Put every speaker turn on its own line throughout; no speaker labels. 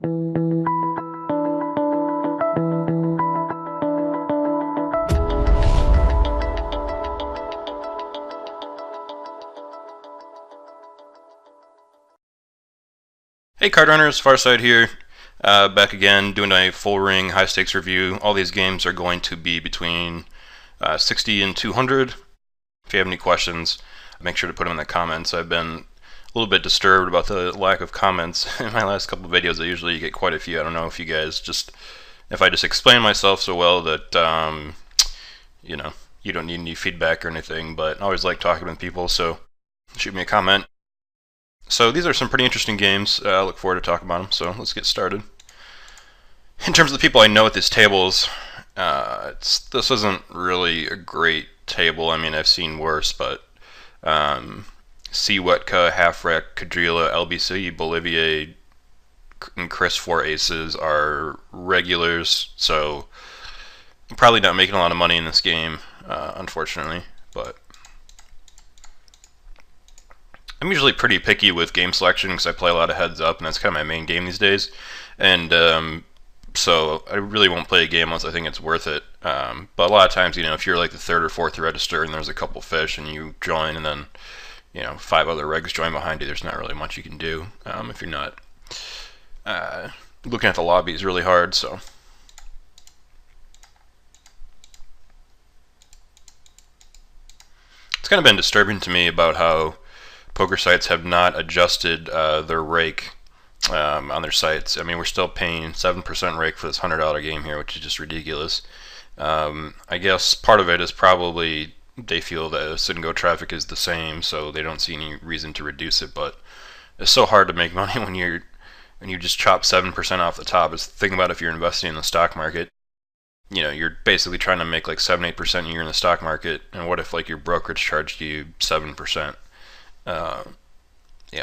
Hey CardRunners, Faarcyde here, back again doing a full ring high stakes review. All these games are going to be between 60 and 200. If you have any questions, make sure to put them in the comments. I've been a little bit disturbed about the lack of comments in my last couple of videos. I usually get quite a few. I don't know if you guys if I just explain myself so well that, you know, you don't need any feedback or anything, but I always like talking with people, so shoot me a comment. So these are some pretty interesting games. I look forward to talking about them, so let's get started. In terms of the people I know at these tables, this isn't really a great table. I mean, I've seen worse, but Wetka, Halfrek, Kadrila, LBC, Bolivier, and Chris 4 aces are regulars, so I'm probably not making a lot of money in this game, unfortunately, but I'm usually pretty picky with game selection because I play a lot of heads up, and that's kind of my main game these days. And so I really won't play a game unless I think it's worth it. But a lot of times, if you're like the third or fourth register and there's a couple fish and you join, and then 5 other regs join behind you, there's not really much you can do if you're not looking at the lobbies really hard. So it's kind of been disturbing to me about how poker sites have not adjusted their rake on their sites. I mean, we're still paying 7% rake for this $100 game here, which is just ridiculous. I guess part of it is probably they feel that sit and go traffic is the same, so they don't see any reason to reduce it. But it's so hard to make money when you just chop 7% off the top. It's the thing about if you're investing in the stock market. You're basically trying to make like 7-8% a year in the stock market, and what if like your brokerage charged you 7%?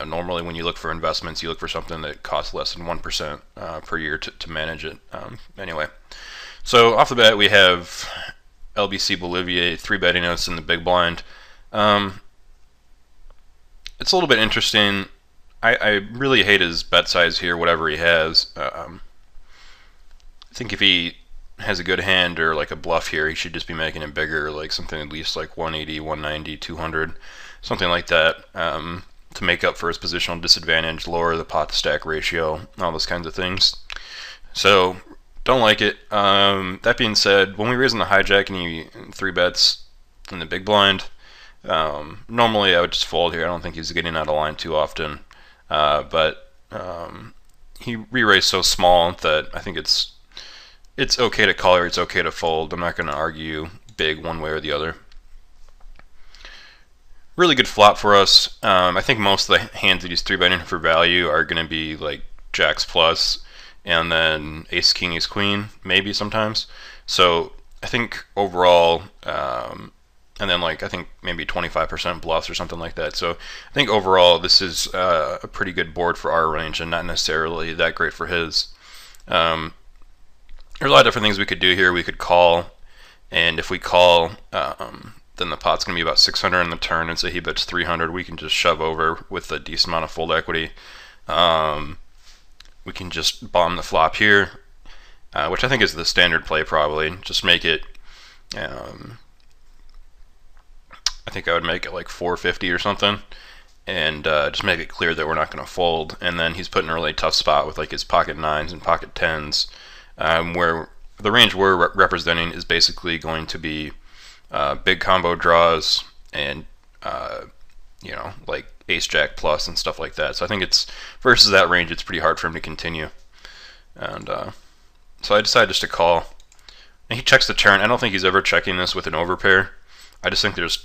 Normally when you look for investments, you look for something that costs less than 1% per year to manage it. Anyway, so off the bat we have LBC Bolivier 3-betting us in the big blind. It's a little bit interesting. I really hate his bet size here, whatever he has. I think if he has a good hand or like a bluff here, he should just be making it bigger, like something at least like 180, 190, 200, something like that, to make up for his positional disadvantage, lower the pot to stack ratio, all those kinds of things. So don't like it. That being said, when we raise in the hijack and he 3-bets in the big blind, normally I would just fold here. I don't think he's getting out of line too often, but he re-raised so small that I think it's okay to call or it's okay to fold. I'm not going to argue big one way or the other. Really good flop for us. I think most of the hands that he's 3-betting for value are going to be like jacks plus, and then ace king ace queen maybe sometimes. So I think overall, and then like I think maybe 25% bluffs or something like that. So I think overall this is a pretty good board for our range and not necessarily that great for his. There's a lot of different things we could do here. We could call, and if we call, then the pot's going to be about 600 in the turn, and say he bets 300. We can just shove over with a decent amount of fold equity. We can just bomb the flop here, which I think is the standard play probably. Just make it, I think I would make it like 450 or something, and just make it clear that we're not going to fold. And then he's put in a really tough spot with like his pocket 9s and pocket 10s, where the range we're representing is basically going to be big combo draws and like ace jack plus and stuff like that. So I think it's versus that range, it's pretty hard for him to continue. And so I decided just to call. And he checks the turn. I don't think he's ever checking this with an overpair. I just think there's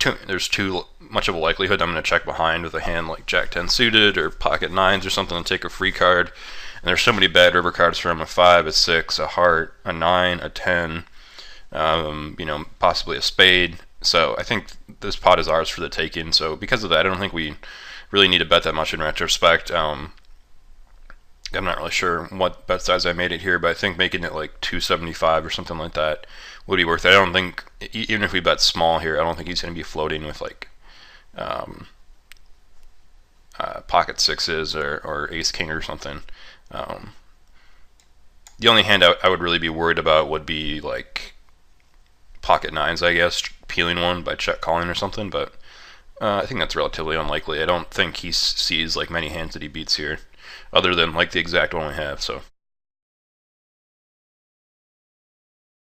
too much of a likelihood I'm going to check behind with a hand like jack 10 suited or pocket 9s or something to take a free card. And there's so many bad river cards for him: a 5, a 6, a heart, a 9, a 10, possibly a spade. So I think this pot is ours for the taking. So because of that, I don't think we really need to bet that much in retrospect. I'm not really sure what bet size I made it here, but I think making it like 275 or something like that would be worth it. I don't think, even if we bet small here, I don't think he's going to be floating with like pocket 6s or ace king or something. The only hand I would really be worried about would be like pocket nines, I guess, peeling one by check calling or something, but I think that's relatively unlikely. I don't think he sees like many hands that he beats here, other than like the exact one we have, so.